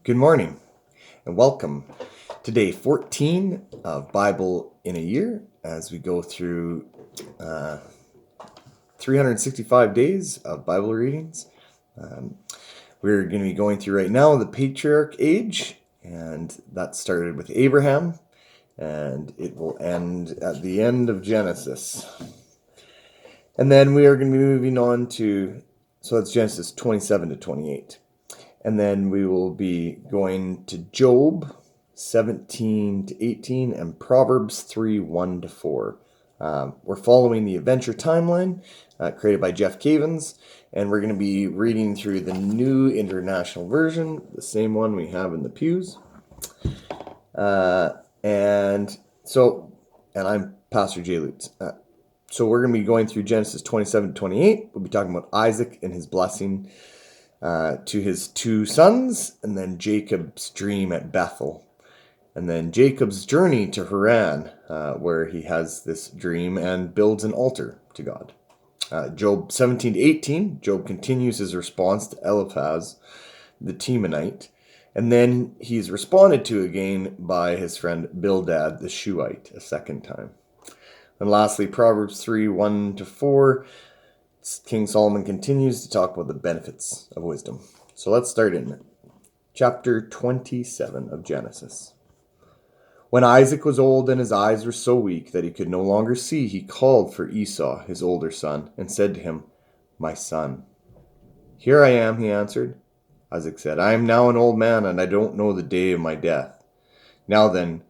Good morning and welcome to day 14 of Bible in a Year as we go through 365 days of Bible readings. We're going to be going through right now the patriarch age, and that started with Abraham, and it will end at the end of Genesis. And then we are going to be moving on to, so that's Genesis 27 to 28. And then we will be going to Job 17 to 18 and Proverbs 3, 1 to 4. We're following the adventure timeline created by Jeff Cavins, and we're going to be reading through the New International Version, the same one we have in the pews. And I'm Pastor Jay Lutz. So we're going to be going through Genesis 27 to 28. We'll be talking about Isaac and his blessing to his two sons, and then Jacob's dream at Bethel, and then Jacob's journey to Haran, where he has this dream and builds an altar to God. Job 17 to 18, Job continues his response to Eliphaz, the Temanite, and then he's responded to again by his friend Bildad, the Shuhite, a second time. And lastly, Proverbs 3, 1 to 4, King Solomon continues to talk about the benefits of wisdom. So let's start in chapter 27 of Genesis. When Isaac was old and his eyes were so weak that he could no longer see, he called for Esau, his older son, and said to him, "My son." "Here I am," he answered. Isaac said, "I am now an old man, and I don't know the day of my death. Now then,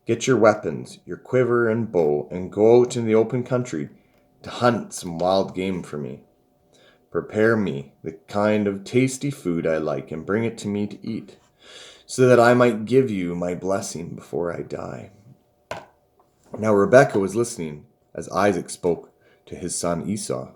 get your weapons, your quiver and bow, and go out in the open country to hunt some wild game for me. Prepare me the kind of tasty food I like and bring it to me to eat, so that I might give you my blessing before I die." Now Rebekah was listening as Isaac spoke to his son Esau.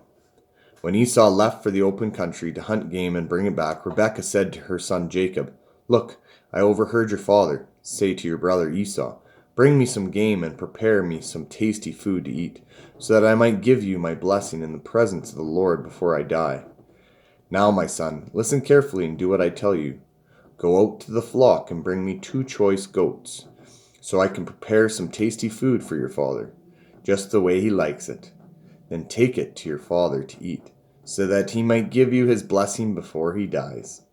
When Esau left for the open country to hunt game and bring it back, Rebekah said to her son Jacob, "Look, I overheard your father say to your brother Esau, 'Bring me some game and prepare me some tasty food to eat, so that I might give you my blessing in the presence of the Lord before I die.' Now, my son, listen carefully and do what I tell you. Go out to the flock and bring me 2 choice goats, so I can prepare some tasty food for your father, just the way he likes it. Then take it to your father to eat, so that he might give you his blessing before he dies."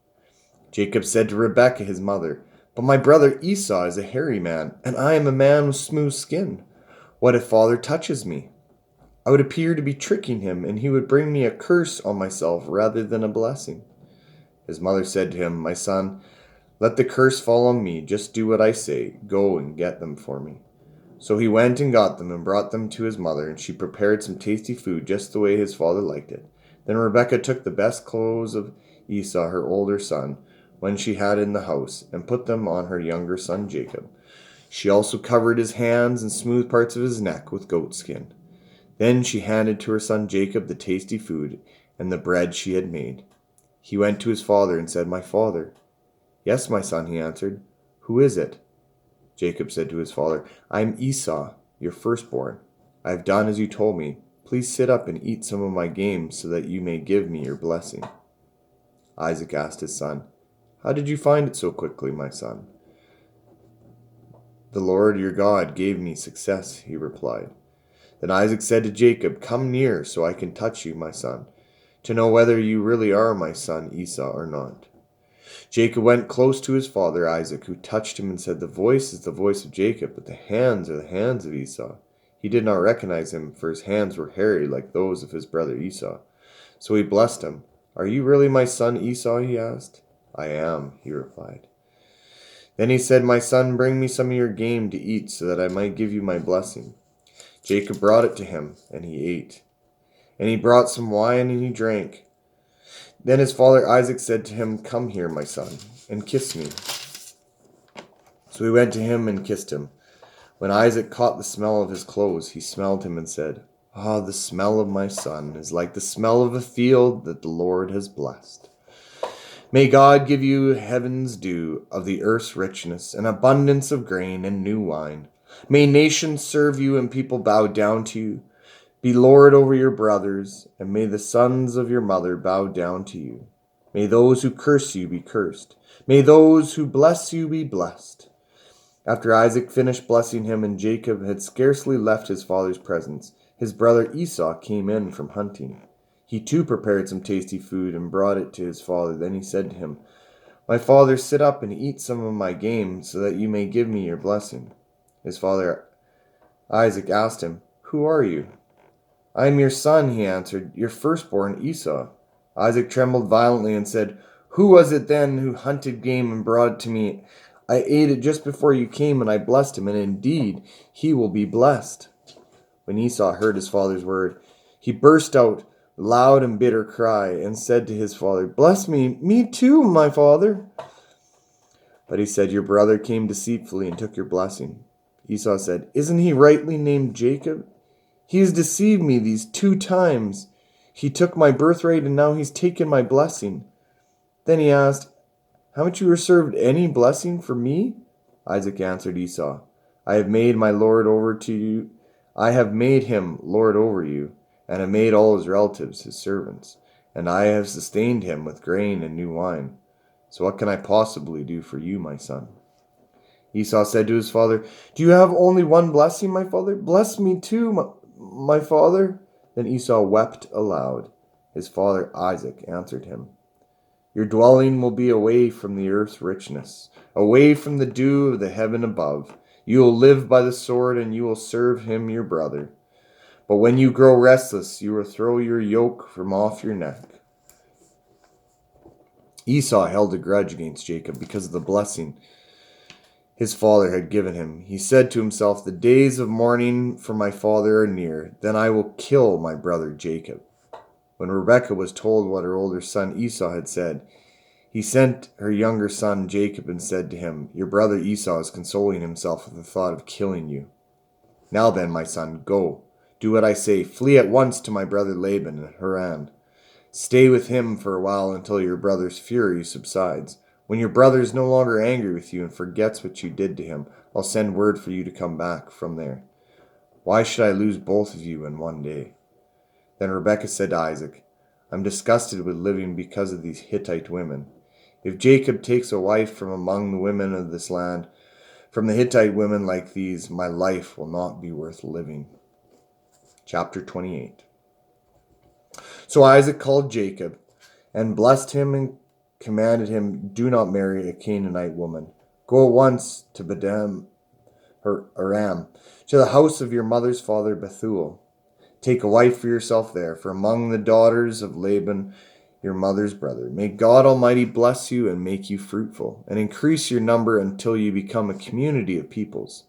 Jacob said to Rebekah his mother, "But my brother Esau is a hairy man, and I am a man with smooth skin. What if father touches me? I would appear to be tricking him, and he would bring me a curse on myself rather than a blessing." His mother said to him, "My son, let the curse fall on me. Just do what I say. Go and get them for me." So he went and got them and brought them to his mother, and she prepared some tasty food just the way his father liked it. Then Rebekah took the best clothes of Esau, her older son, when she had in the house, and put them on her younger son Jacob. She also covered his hands and smooth parts of his neck with goat skin. Then she handed to her son Jacob the tasty food and the bread she had made. He went to his father and said, "My father." "Yes, my son," he answered. "Who is it?" Jacob said to his father, "I am Esau, your firstborn. I have done as you told me. Please sit up and eat some of my game so that you may give me your blessing." Isaac asked his son, "How did you find it so quickly, my son?" "The Lord your God gave me success," he replied. Then Isaac said to Jacob, "Come near so I can touch you, my son, to know whether you really are my son Esau or not." Jacob went close to his father Isaac, who touched him and said, "The voice is the voice of Jacob, but the hands are the hands of Esau." He did not recognize him, for his hands were hairy like those of his brother Esau. So he blessed him. "Are you really my son Esau?" he asked. "I am," he replied. Then he said, "My son, bring me some of your game to eat, so that I might give you my blessing." Jacob brought it to him, and he ate. And he brought some wine, and he drank. Then his father Isaac said to him, "Come here, my son, and kiss me." So he went to him and kissed him. When Isaac caught the smell of his clothes, he smelled him and said, "Ah, the smell of my son is like the smell of a field that the Lord has blessed. May God give you heaven's dew, of the earth's richness, and abundance of grain and new wine. May nations serve you and people bow down to you. Be lord over your brothers, and may the sons of your mother bow down to you. May those who curse you be cursed. May those who bless you be blessed." After Isaac finished blessing him and Jacob had scarcely left his father's presence, his brother Esau came in from hunting. He too prepared some tasty food and brought it to his father. Then he said to him, "My father, sit up and eat some of my game so that you may give me your blessing." His father Isaac asked him, "Who are you?" "I am your son," he answered, "your firstborn Esau." Isaac trembled violently and said, "Who was it then who hunted game and brought it to me? I ate it just before you came, and I blessed him, and indeed he will be blessed." When Esau heard his father's word, he burst out a loud and bitter cry and said to his father, "Bless me too, my father." But he said, "Your brother came deceitfully and took your blessing." Esau said, "Isn't he rightly named Jacob? He has deceived me these 2 times. He took my birthright, and now he's taken my blessing." Then he asked, "Haven't you reserved any blessing for me?" Isaac answered Esau, I have made my lord over to you. I have made him lord over you, and have made all his relatives his servants, and I have sustained him with grain and new wine. So what can I possibly do for you, my son?" Esau said to his father, "Do you have only one blessing, my father? Bless me too, my father." Then Esau wept aloud. His father Isaac answered him, "Your dwelling will be away from the earth's richness, away from the dew of the heaven above. You will live by the sword, and you will serve him, your brother. But when you grow restless, you will throw your yoke from off your neck." Esau held a grudge against Jacob because of the blessing his father had given him. He said to himself, "The days of mourning for my father are near. Then I will kill my brother Jacob." When Rebekah was told what her older son Esau had said, he sent her younger son Jacob and said to him, "Your brother Esau is consoling himself with the thought of killing you. Now then, my son, go. Do what I say. Flee at once to my brother Laban in Haran. Stay with him for a while until your brother's fury subsides. When your brother is no longer angry with you and forgets what you did to him, I'll send word for you to come back from there. Why should I lose both of you in one day?" Then Rebekah said to Isaac, "I'm disgusted with living because of these Hittite women. If Jacob takes a wife from among the women of this land, from the Hittite women like these, my life will not be worth living." Chapter 28. So Isaac called Jacob and blessed him and commanded him, "Do not marry a Canaanite woman. Go at once to Padan Aram, to the house of your mother's father Bethuel. Take a wife for yourself there, for among the daughters of Laban, your mother's brother. May God Almighty bless you and make you fruitful, and increase your number until you become a community of peoples.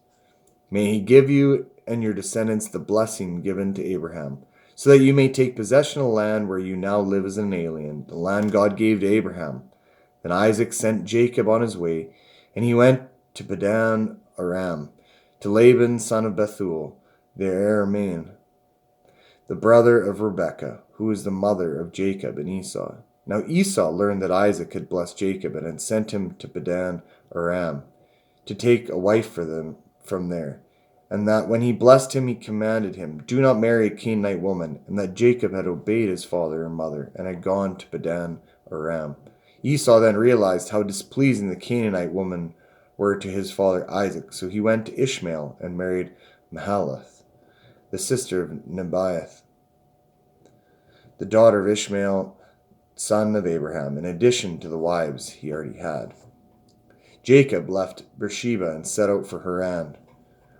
May he give you and your descendants the blessing given to Abraham, so that you may take possession of the land where you now live as an alien, the land God gave to Abraham." Then Isaac sent Jacob on his way, and he went to Padan Aram, to Laban son of Bethuel, the Aramean, the brother of Rebekah, who was the mother of Jacob and Esau. Now Esau learned that Isaac had blessed Jacob and had sent him to Padan Aram to take a wife for them from there, and that when he blessed him, he commanded him, "Do not marry a Canaanite woman," and that Jacob had obeyed his father and mother and had gone to Padan Aram. Esau then realized how displeasing the Canaanite women were to his father Isaac, so he went to Ishmael and married Mahalath, the sister of Nebaioth, the daughter of Ishmael, son of Abraham, in addition to the wives he already had. Jacob left Beersheba and set out for Haran.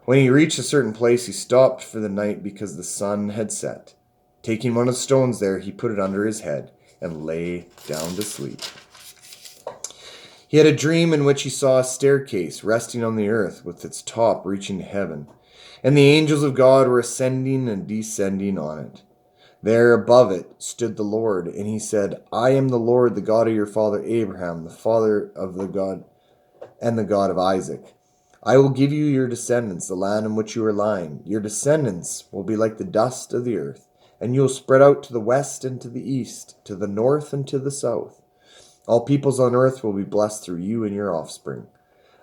When he reached a certain place, he stopped for the night because the sun had set. Taking one of the stones there, he put it under his head and lay down to sleep. He had a dream in which he saw a staircase resting on the earth with its top reaching to heaven, and the angels of God were ascending and descending on it. There above it stood the Lord, and he said, "I am the Lord, the God of your father Abraham, the father of the God and the God of Isaac. I will give you your descendants, the land in which you are lying. Your descendants will be like the dust of the earth, and you will spread out to the west and to the east, to the north and to the south. All peoples on earth will be blessed through you and your offspring.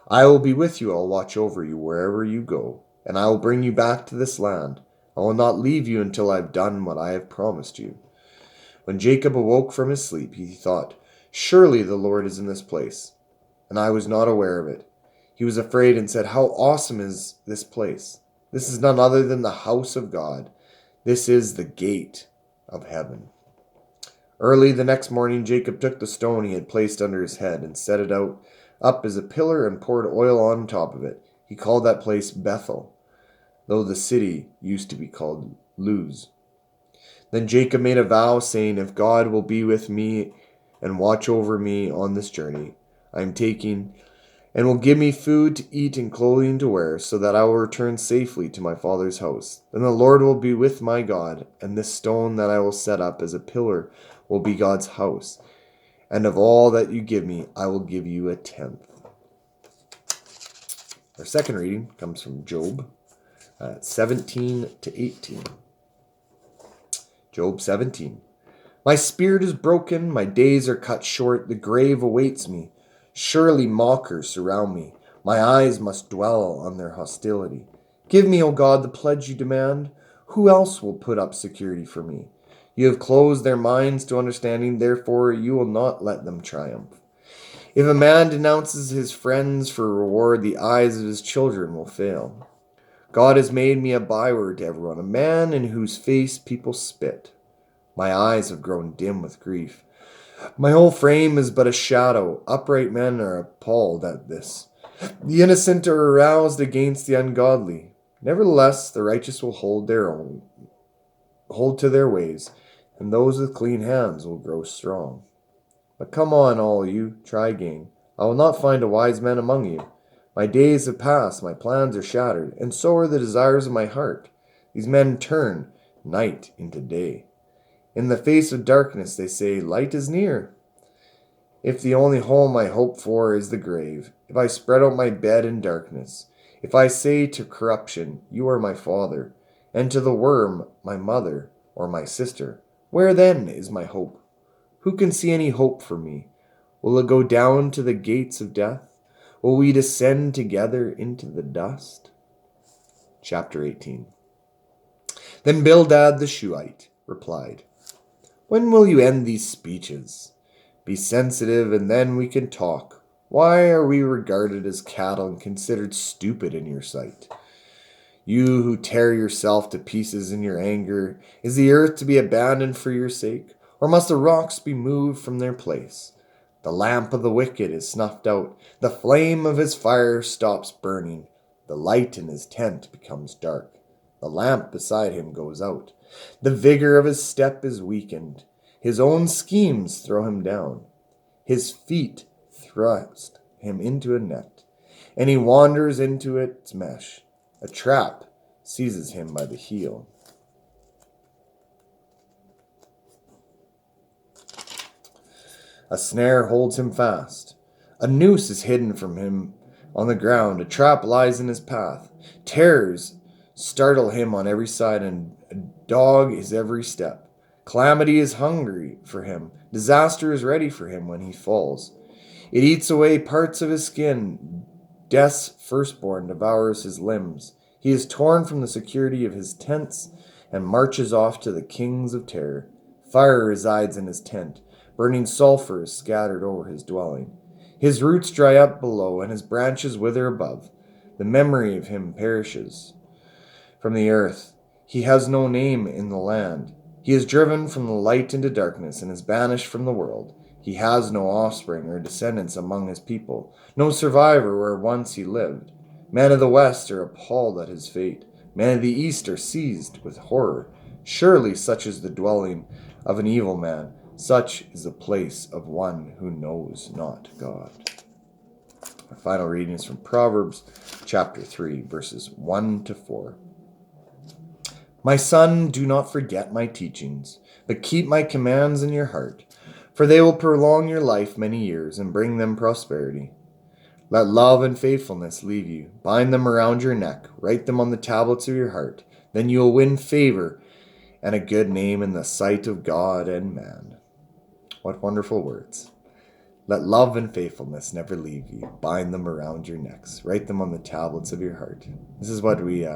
I will be with you, I will watch over you wherever you go, and I will bring you back to this land. I will not leave you until I have done what I have promised you." When Jacob awoke from his sleep, he thought, Surely the Lord is in this place, and I was not aware of it. He was afraid and said, How awesome is this place! This is none other than the house of God. This is the gate of heaven. Early the next morning, Jacob took the stone he had placed under his head and set it up as a pillar and poured oil on top of it. He called that place Bethel, though the city used to be called Luz. Then Jacob made a vow, saying, If God will be with me and watch over me on this journey I am taking, and will give me food to eat and clothing to wear, so that I will return safely to my father's house, then the Lord will be with my God, and this stone that I will set up as a pillar will be God's house. And of all that you give me, I will give you a tenth. Our second reading comes from Job 17 to 18. Job 17. My spirit is broken, my days are cut short, the grave awaits me. Surely mockers surround me. My eyes must dwell on their hostility. Give me, O God, the pledge you demand. Who else will put up security for me? You have closed their minds to understanding, therefore you will not let them triumph. If a man denounces his friends for reward, the eyes of his children will fail. God has made me a byword to everyone, a man in whose face people spit. My eyes have grown dim with grief. My whole frame is but a shadow. Upright men are appalled at this. The innocent are aroused against the ungodly. Nevertheless, the righteous will hold to their ways, and those with clean hands will grow strong. But come on, all you, try again. I will not find a wise man among you. My days have passed, my plans are shattered, and so are the desires of my heart. These men turn night into day. In the face of darkness, they say, Light is near. If the only home I hope for is the grave, if I spread out my bed in darkness, if I say to corruption, You are my father, and to the worm, my mother, or my sister, where then is my hope? Who can see any hope for me? Will it go down to the gates of death? Will we descend together into the dust? Chapter 18. Then Bildad the Shuhite replied, When will you end these speeches? Be sensitive, and then we can talk. Why are we regarded as cattle and considered stupid in your sight? You who tear yourself to pieces in your anger, is the earth to be abandoned for your sake? Or must the rocks be moved from their place? The lamp of the wicked is snuffed out. The flame of his fire stops burning. The light in his tent becomes dark. The lamp beside him goes out. The vigor of his step is weakened. His own schemes throw him down. His feet thrust him into a net, and he wanders into its mesh. A trap seizes him by the heel. A snare holds him fast. A noose is hidden from him on the ground. A trap lies in his path. Terrors startle him on every side, and a dog is every step. Calamity is hungry for him. Disaster is ready for him when he falls. It eats away parts of his skin. Death's firstborn devours his limbs. He is torn from the security of his tents and marches off to the kings of terror. Fire resides in his tent. Burning sulfur is scattered over his dwelling. His roots dry up below, and his branches wither above. The memory of him perishes from the earth. He has no name in the land. He is driven from the light into darkness, and is banished from the world. He has no offspring or descendants among his people, no survivor where once he lived. Men of the west are appalled at his fate. Men of the east are seized with horror. Surely such is the dwelling of an evil man. Such is the place of one who knows not God. Our final reading is from Proverbs chapter 3, verses 1 to 4. My son, do not forget my teachings, but keep my commands in your heart, for they will prolong your life many years and bring them prosperity. Let love and faithfulness lead you. Bind them around your neck. Write them on the tablets of your heart. Then you will win favor and a good name in the sight of God and man. What wonderful words. Let love and faithfulness never leave you. Bind them around your necks. Write them on the tablets of your heart. This is what we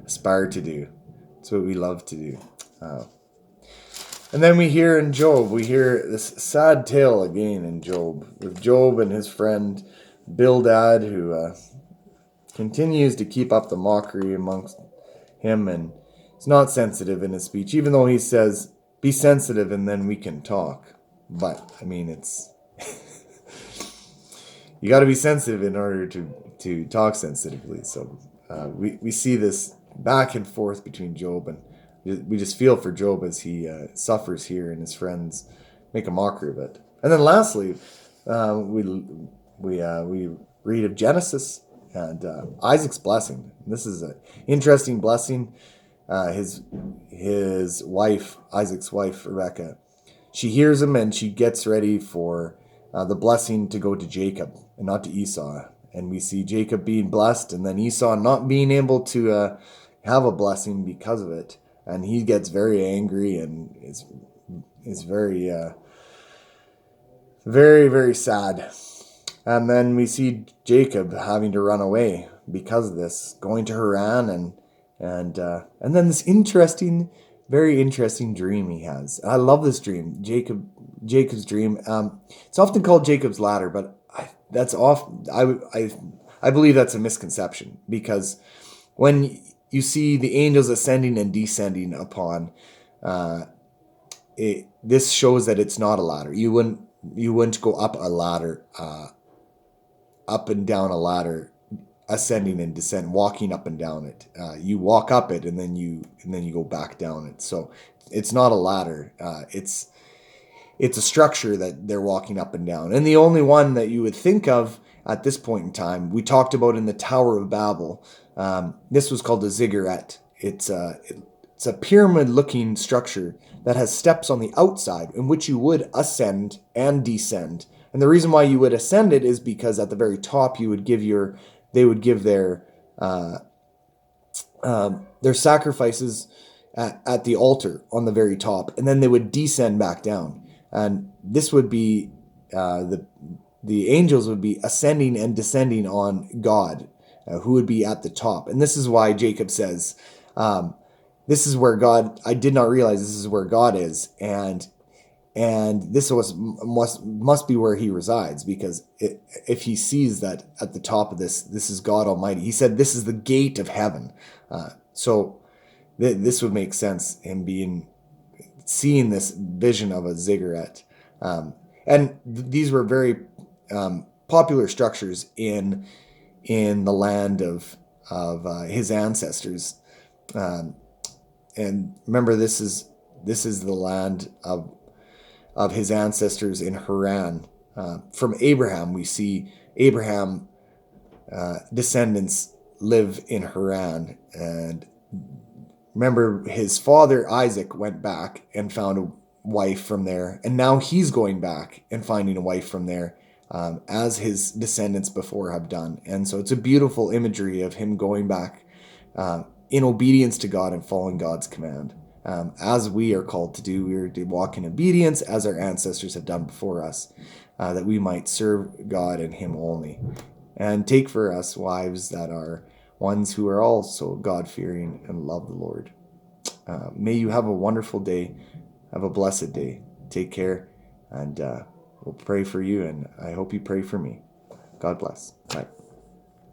aspire to do. It's what we love to do. And then we hear this sad tale again in Job, with Job and his friend Bildad, who continues to keep up the mockery amongst him, and he's not sensitive in his speech, even though he says, be sensitive and then we can talk. But, I mean, it's... you got to be sensitive in order to talk sensitively. So we see this back and forth between Job, and we just feel for Job as he suffers here, and his friends make a mockery of it. And then lastly, we read of Genesis and Isaac's blessing. This is an interesting blessing. His wife, Isaac's wife, Rebekah, she hears him and she gets ready for the blessing to go to Jacob and not to Esau. And we see Jacob being blessed, and then Esau not being able to have a blessing because of it. And he gets very angry and is very, very, very sad. And then we see Jacob having to run away because of this, going to Haran, and then this very interesting dream he has. I love this dream, Jacob's dream. It's often called Jacob's ladder, but I believe that's a misconception, because when you see the angels ascending and descending upon this shows that it's not a ladder. You wouldn't go up a ladder, up and down a ladder, ascending and descending, walking up and down it. You walk up it and then you go back down it. So it's not a ladder. It's a structure that they're walking up and down. And the only one that you would think of at this point in time, we talked about in the Tower of Babel. This was called a ziggurat. It's a pyramid-looking structure that has steps on the outside in which you would ascend and descend. And the reason why you would ascend it is because at the very top they would give their sacrifices at the altar on the very top, and then they would descend back down. And this would be the angels would be ascending and descending on God, who would be at the top. And this is why Jacob says, this is where God, I did not realize this is where God is. And this must be where he resides, because if he sees that at the top of this is God Almighty. He said, this is the gate of heaven. So this would make sense, him seeing this vision of a ziggurat. And these were very popular structures in the land of his ancestors. And remember, this is the land of his ancestors in Haran. From Abraham, we see Abraham descendants live in Haran. And remember, his father Isaac went back and found a wife from there, and now he's going back and finding a wife from there, as his descendants before have done. And so it's a beautiful imagery of him going back in obedience to God and following God's command. As we are called to do, we are to walk in obedience as our ancestors have done before us, that we might serve God and him only, and take for us wives that are ones who are also God-fearing and love the Lord. May you have a wonderful day. Have a blessed day. Take care, and we'll pray for you, and I hope you pray for me. God bless. Bye.